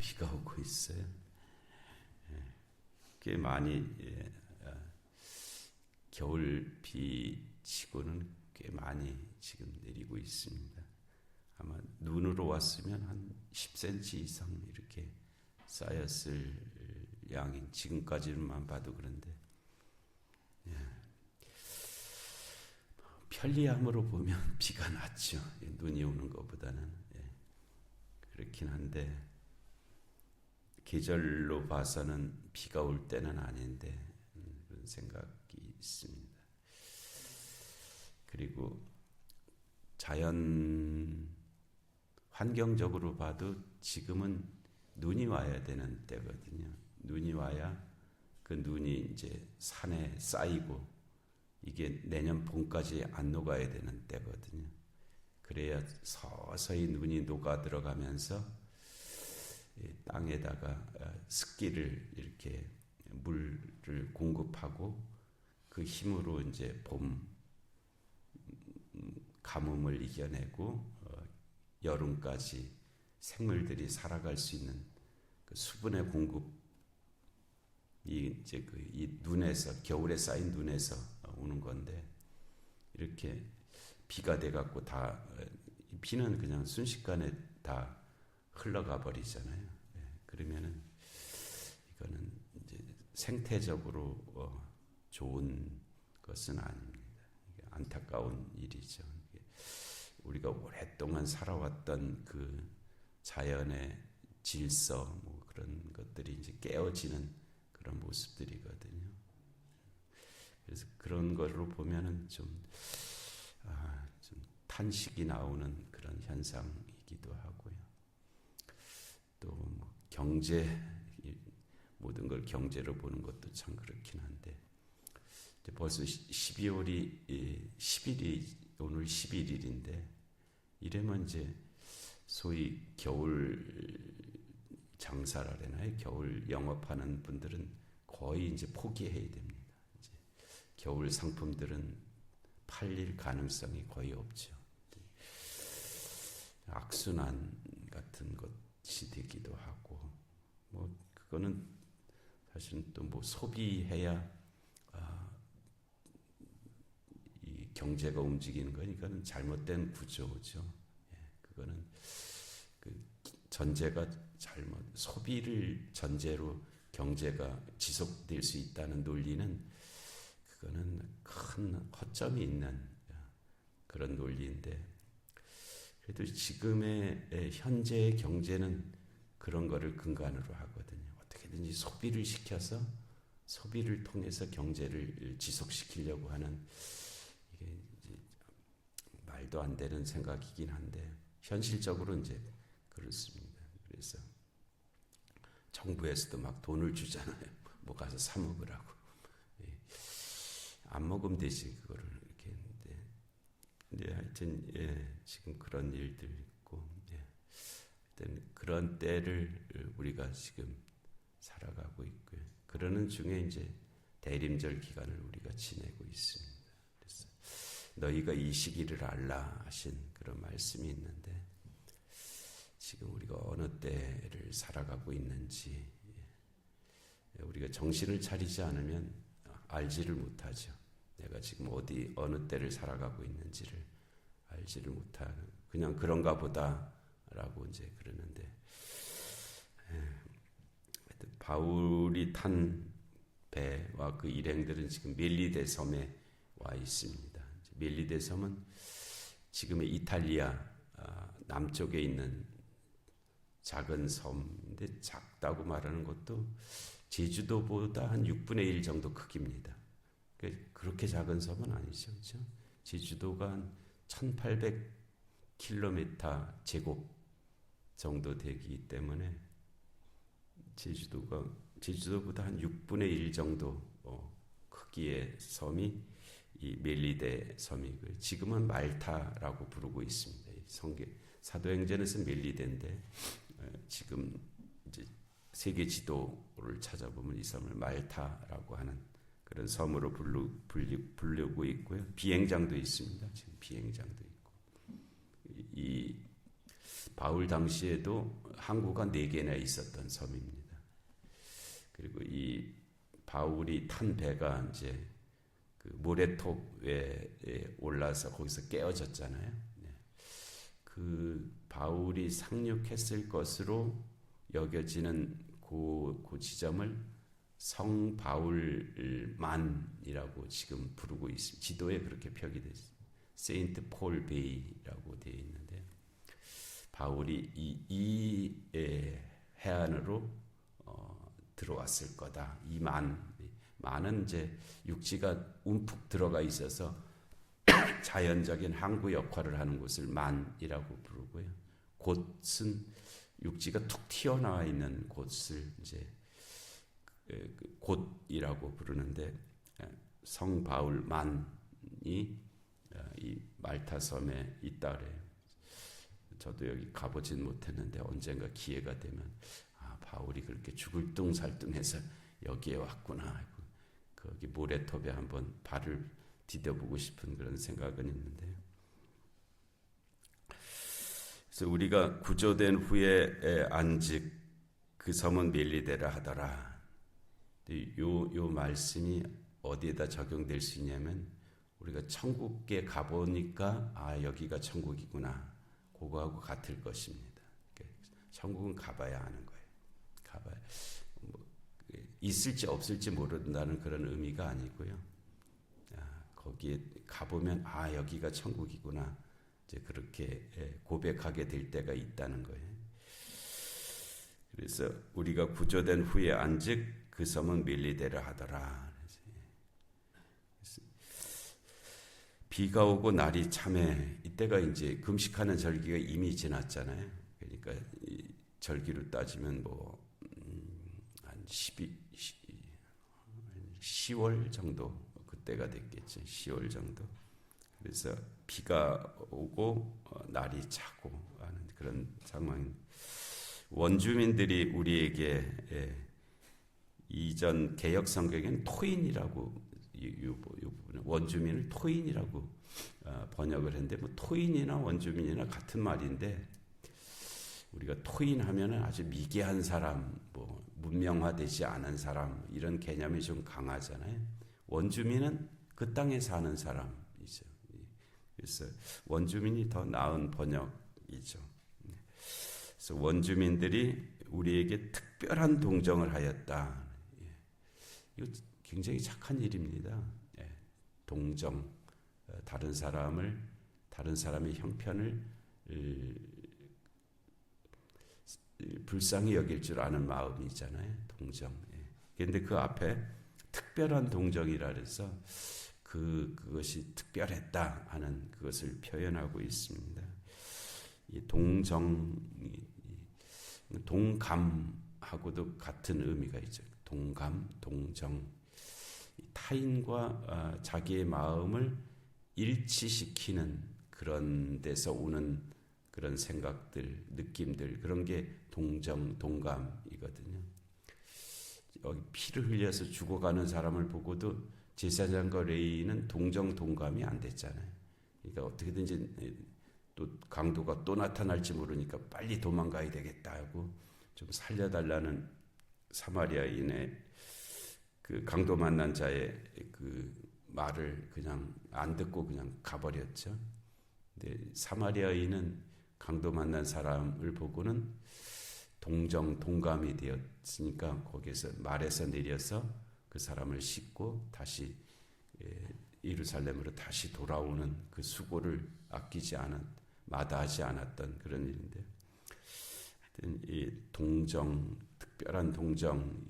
비가 오고 있어요. 꽤 많이 겨울 비치고는 꽤 많이 지금 내리고 있습니다. 아마 눈으로 왔으면 한 10cm 이상 이렇게 쌓였을 양인 지금까지만 봐도 그런데 편리함으로 보면 비가 낫죠. 눈이 오는 것보다는. 그렇긴 한데 계절로 봐서는 비가 올 때는 아닌데 그런 생각이 있습니다. 그리고 자연 환경적으로 봐도 지금은 눈이 와야 되는 때거든요. 눈이 와야 그 눈이 이제 산에 쌓이고 이게 내년 봄까지 안 녹아야 되는 때거든요. 그래야 서서히 눈이 녹아 들어가면서 땅에다가 습기를 이렇게 물을 공급하고 그 힘으로 이제 봄 가뭄을 이겨내고 여름까지 생물들이 살아갈 수 있는 그 수분의 공급이 이제 이 눈에서 겨울에 쌓인 눈에서 오는 건데 이렇게 비가 돼갖고 다 비는 그냥 순식간에 다 흘러가 버리잖아요. 그러면은 이거는 이제 생태적으로 좋은 것은 아닙니다. 안타까운 일이죠. 우리가 오랫동안 살아왔던 그 자연의 질서 뭐 그런 것들이 이제 깨어지는 그런 모습들이거든요. 그래서 그런 걸로 보면은 좀 탄식이 나오는 그런 현상이기도 하고요. 또 뭐 경제 모든 걸 경제로 보는 것도 참 그렇긴 한데 이제 벌써 12월이 10일이 오늘 11일인데 이러면 이제 소위 겨울 장사라려나요? 겨울 영업하는 분들은 거의 이제 포기해야 됩니다. 이제 겨울 상품들은 팔릴 가능성이 거의 없죠. 악순환 같은 것이 되기도 하고 뭐 그거는 사실은 또 뭐 소비해야 이 경제가 움직이는 거니까는 잘못된 구조죠. 그거는 그 전제가 잘못 소비를 전제로 경제가 지속될 수 있다는 논리는 그거는 큰 허점이 있는 그런 논리인데 그래도 지금의 현재의 경제는 그런 거를 근간으로 하거든요. 어떻게든지 소비를 시켜서 소비를 통해서 경제를 지속시키려고 하는 이게 이제 말도 안 되는 생각이긴 한데 현실적으로 이제 그렇습니다. 그래서 정부에서도 막 돈을 주잖아요. 뭐 가서 사 먹으라고. 안 먹으면 되지 그거를 이렇게 했는데 근데 하여튼 지금 그런 일들 있고 하여튼 그런 때를 우리가 지금 살아가고 있고요. 그러는 중에 이제 대림절 기간을 우리가 지내고 있습니다. 그래서 너희가 이 시기를 알라 하신 그런 말씀이 있는데 지금 우리가 어느 때를 살아가고 있는지 우리가 정신을 차리지 않으면 알지를 못하죠. 내가 지금 어느 때를 살아가고 있는지를 알지를 못하는 그냥 그런가 보다라고 이제 그러는데 바울이 탄 배와 그 일행들은 지금 멜리데 섬에 와 있습니다. 멜리데 섬은 지금의 이탈리아 남쪽에 있는 작은 섬인데 작다고 말하는 것도 제주도보다 한 6분의 1 정도 크기입니다. 그렇게 작은 섬은 아니죠. 그렇죠? 제주도가 한 1800km 제곱 정도 되기 때문에 제주도보다 한 6분의 1 정도 크기의 섬이 이 멜리데 섬이고요. 지금은 말타라고 부르고 있습니다. 사도행전에서 멜리데인데 지금 이제 세계 지도를 찾아보면 이 섬을 말타라고 하는 그런 섬으로 부르고 있고요. 비행장도 있습니다. 지금 비행장도 있고 이 바울 당시에도 항구가 4개나 있었던 섬입니다. 그리고 이 바울이 탄 배가 이제 그 모래톱에 올라서 거기서 깨어졌잖아요. 그 바울이 상륙했을 것으로 여겨지는 그 지점을 성 바울만이라고 지금 부르고 있습니다. 지도에 그렇게 표기되어 있습니다. 세인트 폴 베이라고 되어 있는데 바울이 이 해안으로 들어왔을 거다. 이 만은 이제 육지가 움푹 들어가 있어서 자연적인 항구 역할을 하는 곳을 만이라고 부르고요. 곳은 육지가 툭 튀어나와 있는 곳을 이제 곳이라고 부르는데 성 바울 만이 이 말타 섬에 있다 그래요. 저도 여기 가보진 못했는데 언젠가 기회가 되면 바울이 그렇게 죽을 둥살둥해서 여기에 왔구나. 거기 모래톱에 한번 발을 디뎌보고 싶은 그런 생각은 있는데요. 그래서 우리가 구조된 후에 안직 그 섬은 멜리데라 하더라. 요 말씀이 어디에다 적용될 수 있냐면 우리가 천국에 가보니까 여기가 천국이구나. 그거하고 같을 것입니다. 천국은 가봐야 하는 거예요. 가봐야. 있을지 없을지 모른다는 그런 의미가 아니고요. 거기에 가보면 여기가 천국이구나. 이제 그렇게 고백하게 될 때가 있다는 거예요. 그래서 우리가 구조된 후에 안직 그 섬은 멜리데라 하더라. 비가 오고 날이 참해. 이때가 이제 금식하는 절기가 이미 지났잖아요. 그러니까 이 절기로 따지면 한 10월 정도 그때가 됐겠죠. 10월 정도. 그래서 비가 오고 날이 차고 하는 그런 상황입니다. 원주민들이 우리에게 이전 개역 성경에는 토인이라고 이 부분은 원주민을 토인이라고 번역을 했는데 토인이나 원주민이나 같은 말인데 우리가 토인하면은 아주 미개한 사람, 문명화되지 않은 사람 이런 개념이 좀 강하잖아요. 원주민은 그 땅에 사는 사람이죠. 그래서 원주민이 더 나은 번역이죠. 그래서 원주민들이 우리에게 특별한 동정을 하였다. 이거 굉장히 착한 일입니다. 동정, 다른 사람의 형편을 불쌍히 여길 줄 아는 마음이잖아요. 동정. 그런데 그 앞에 특별한 동정이라 해서 그것이 특별했다 하는 그것을 표현하고 있습니다. 이 동감하고도 같은 의미가 있죠. 동감, 동정. 타인과 자기의 마음을 일치시키는 그런 데서 오는 그런 생각들, 느낌들 그런 게 동정, 동감이거든요. 여기 피를 흘려서 죽어가는 사람을 보고도 제사장과 레위인은 동정, 동감이 안 됐잖아요. 그러니까 어떻게든지 또 강도가 또 나타날지 모르니까 빨리 도망가야 되겠다 하고 좀 살려달라는 사마리아인의 그 강도 만난 자의 그 말을 그냥 안 듣고 그냥 가버렸죠. 근데 사마리아인은 강도 만난 사람을 보고는 동정, 동감이 되었으니까 거기에서 말에서 내려서 그 사람을 씻고 다시 예루살렘으로 다시 돌아오는 그 수고를 아끼지 마다하지 않았던 그런 일인데, 하여튼 이 동정, 특별한 동정,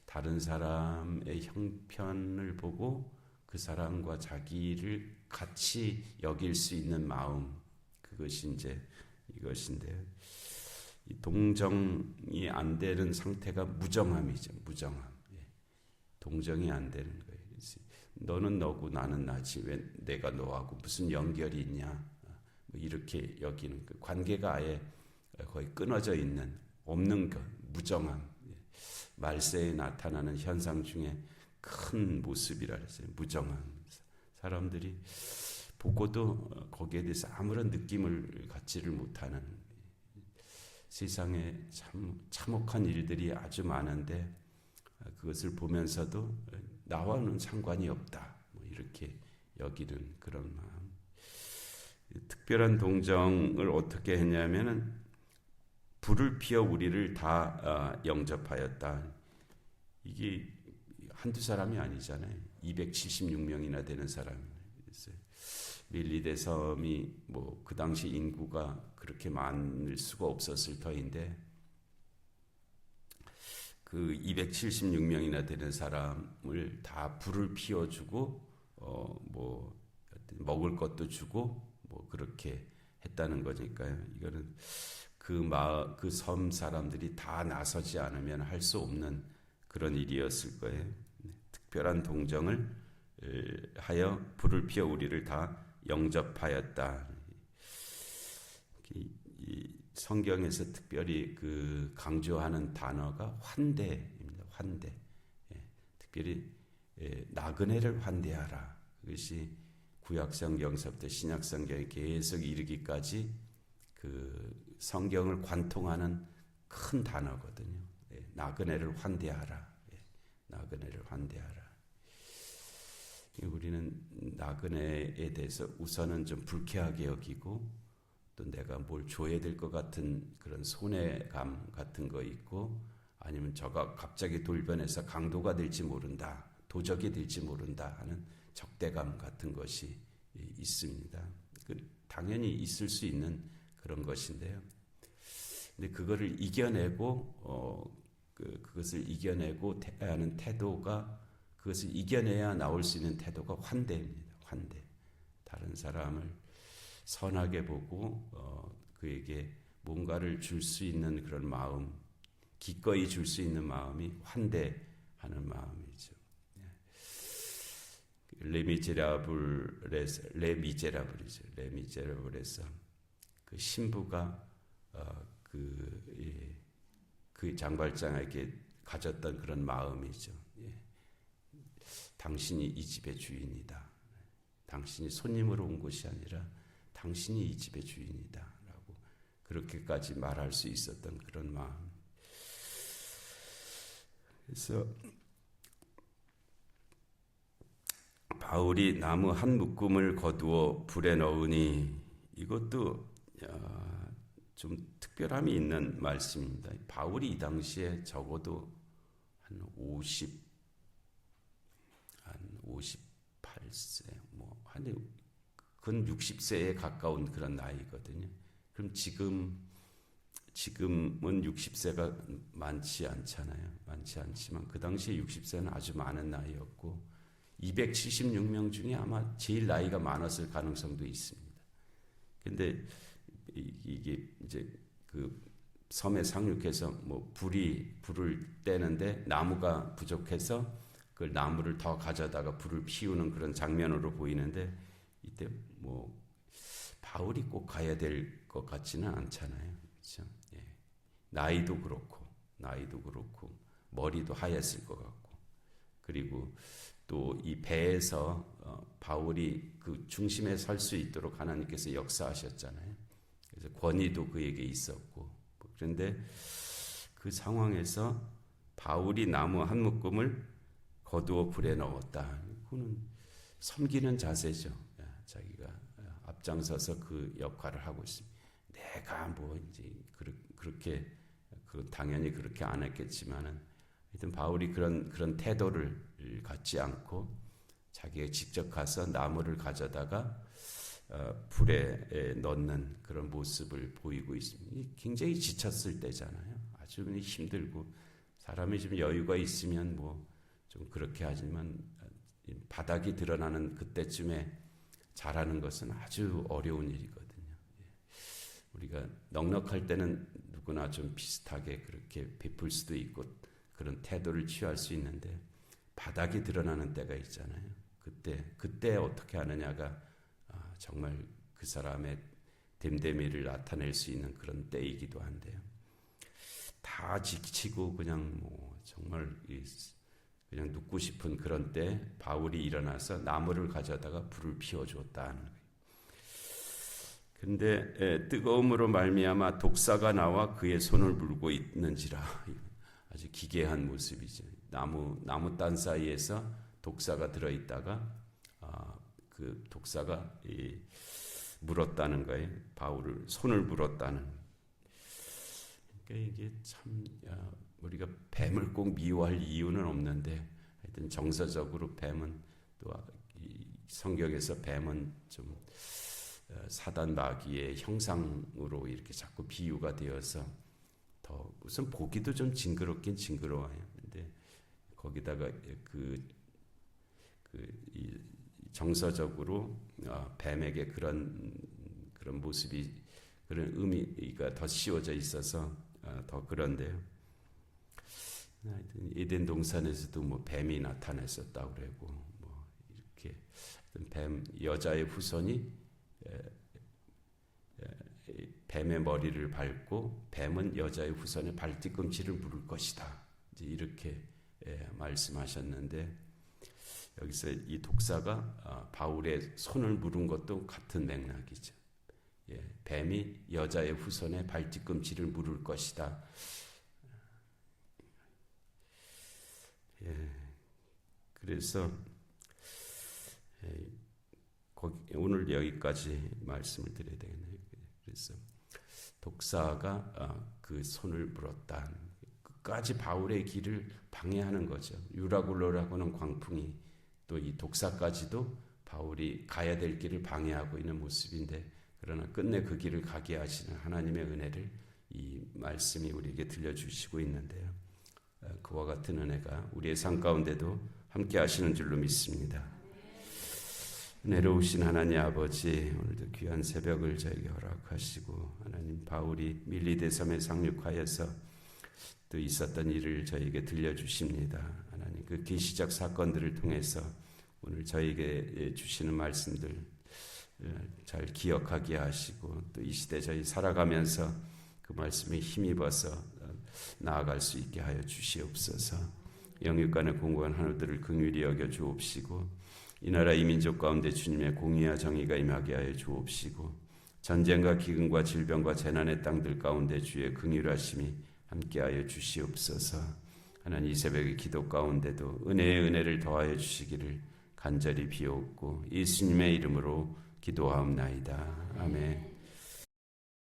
다른 사람의 형편을 보고 그 사람과 자기를 같이 여길 수 있는 마음, 그것이 이제 이것인데요. 이 동정이 안 되는 상태가 무정함이죠. 무정함. 동정이 안 되는 거예요. 너는 너고 나는 나지 왜 내가 너하고 무슨 연결이 있냐, 이렇게 여기는 그 관계가 아예 거의 끊어져 있는 없는 것, 무정함. 말세에 나타나는 현상 중에 큰 모습이라 그랬어요. 무정함. 사람들이 보고도 거기에 대해서 아무런 느낌을 갖지를 못하는 세상에 참 참혹한 일들이 아주 많은데 그것을 보면서도 나와는 상관이 없다. 뭐 이렇게 여기는 그런 마음. 특별한 동정을 어떻게 했냐면은 불을 피워 우리를 다 영접하였다. 이게 한두 사람이 아니잖아요. 276명이나 되는 사람이 있어요. 밀리데 섬이 뭐 그 당시 인구가 그렇게 많을 수가 없었을 터인데 그 276명이나 되는 사람을 다 불을 피워주고 뭐 먹을 것도 주고 뭐 그렇게 했다는 거니까요. 이거는 그 섬 사람들이 다 나서지 않으면 할 수 없는 그런 일이었을 거예요. 특별한 동정을 하여 불을 피워 우리를 다 영접하였다. 이 성경에서 특별히 그 강조하는 단어가 환대입니다. 환대. 특별히 나그네를 환대하라. 그것이 구약성경서부터 신약성경에 계속 이르기까지 그 성경을 관통하는 큰 단어거든요. 나그네를 환대하라. 나그네를 환대하라. 우리는 나그네에 대해서 우선은 좀 불쾌하게 여기고 또 내가 뭘 줘야 될 것 같은 그런 손해감 같은 거 있고 아니면 저가 갑자기 돌변해서 강도가 될지 모른다. 도적이 될지 모른다 하는 적대감 같은 것이 있습니다. 당연히 있을 수 있는 그런 것인데요. 근데 그거를 이겨내고 그것을 이겨내고 하는 태도가 그것을 이겨내야 나올 수 있는 태도가 환대입니다. 환대. 다른 사람을 선하게 보고 그에게 뭔가를 줄 수 있는 그런 마음, 기꺼이 줄 수 있는 마음이 환대하는 마음이죠. 레미제라블에서 그 신부가 그 장발장에게 가졌던 그런 마음이죠. 당신이 이 집의 주인이다. 당신이 손님으로 온 것이 아니라 당신이 이 집의 주인이다. 라고 그렇게까지 말할 수 있었던 그런 마음. 그래서 바울이 나무 한 묶음을 거두어 불에 넣으니 이것도 좀 특별함이 있는 말씀입니다. 바울이 이 당시에 적어도 한 58세, 근 60세에 가까운 그런 나이거든요. 그럼 지금은 60세가 많지 않잖아요. 많지 않지만 그 당시에 60세는 아주 많은 나이였고 276명 중에 아마 제일 나이가 많았을 가능성도 있습니다. 근데 이게 이제 그 섬에 상륙해서 뭐 불을 떼는데 나무가 부족해서 그 나무를 더 가져다가 불을 피우는 그런 장면으로 보이는데 이때 뭐 바울이 꼭 가야 될 것 같지는 않잖아요. 그렇죠? 나이도 그렇고 머리도 하였을 것 같고 그리고 또 이 배에서 바울이 그 중심에 설 수 있도록 하나님께서 역사하셨잖아요. 그래서 권위도 그에게 있었고 그런데 그 상황에서 바울이 나무 한 묶음을 거두어 불에 넣었다. 그거는 섬기는 자세죠. 자기가 앞장서서 그 역할을 하고 있습니다. 내가 뭐 이제 그렇게 당연히 그렇게 안 했겠지만은 하여튼 바울이 그런 태도를 갖지 않고 자기가 직접 가서 나무를 가져다가 불에 넣는 그런 모습을 보이고 있습니다. 굉장히 지쳤을 때잖아요. 아주 힘들고 사람이 좀 여유가 있으면 뭐 좀 그렇게 하지만 바닥이 드러나는 그때쯤에 잘하는 것은 아주 어려운 일이거든요. 우리가 넉넉할 때는 누구나 좀 비슷하게 그렇게 베풀 수도 있고 그런 태도를 취할 수 있는데 바닥이 드러나는 때가 있잖아요. 그때 어떻게 하느냐가 정말 그 사람의 됨됨이를 나타낼 수 있는 그런 때이기도 한데요. 다 지치고 그냥 뭐 정말 그냥 눕고 싶은 그런 때 바울이 일어나서 나무를 가져다가 불을 피워주었다는 거예요. 근데 뜨거움으로 말미암아 독사가 나와 그의 손을 물고 있는지라. 아주 기괴한 모습이죠. 나무 딴 사이에서 독사가 들어있다가 그 독사가 물었다는 거예요. 바울을 손을 물었다는. 그러니까 이게 참 우리가 뱀을 꼭 미워할 이유는 없는데 하여튼 정서적으로 뱀은 또 성경에서 뱀은 좀 사단 마귀의 형상으로 이렇게 자꾸 비유가 되어서 더 우선 보기도 좀 징그럽긴 징그러워요. 근데 거기다가 이 정서적으로 뱀에게 그런 모습이 그런 의미가 더 씌워져 있어서 더 그런데요. 에덴 동산에서도 뭐 뱀이 나타났었다고 그러고 뭐 이렇게 뱀 여자의 후손이 뱀의 머리를 밟고 뱀은 여자의 후손의 발뒤꿈치를 물을 것이다. 이제 이렇게 말씀하셨는데 여기서 이 독사가 바울의 손을 물은 것도 같은 맥락이죠. 뱀이 여자의 후손의 발뒤꿈치를 물을 것이다. 그래서 오늘 여기까지 말씀을 드려야 되겠네요. 그래서 독사가 그 손을 물었다. 끝까지 바울의 길을 방해하는 거죠. 유라굴로라고는 광풍이 또 이 독사까지도 바울이 가야 될 길을 방해하고 있는 모습인데 그러나 끝내 그 길을 가게 하시는 하나님의 은혜를 이 말씀이 우리에게 들려주시고 있는데요. 그와 같은 은혜가 우리의 삶 가운데도 함께 하시는 줄로 믿습니다. 은혜로우신 하나님 아버지, 오늘도 귀한 새벽을 저에게 허락하시고 하나님 바울이 밀리대 섬에 상륙하여서 또 있었던 일을 저에게 들려주십니다. 하나님 그 계시적 사건들을 통해서 오늘 저에게 주시는 말씀들 잘 기억하게 하시고 또 이 시대 저희 살아가면서 그 말씀에 힘입어서 나아갈 수 있게 하여 주시옵소서. 영육간의 공고한 하나들을 긍휼히 여겨 주옵시고 이 나라 이 민족 가운데 주님의 공의와 정의가 임하게 하여 주옵시고 전쟁과 기근과 질병과 재난의 땅들 가운데 주의 긍휼하심이 함께하여 주시옵소서. 하나님 이 새벽의 기도 가운데도 은혜의 은혜를 더하여 주시기를 간절히 비옵고 예수님의 이름으로 기도하옵나이다. 아멘.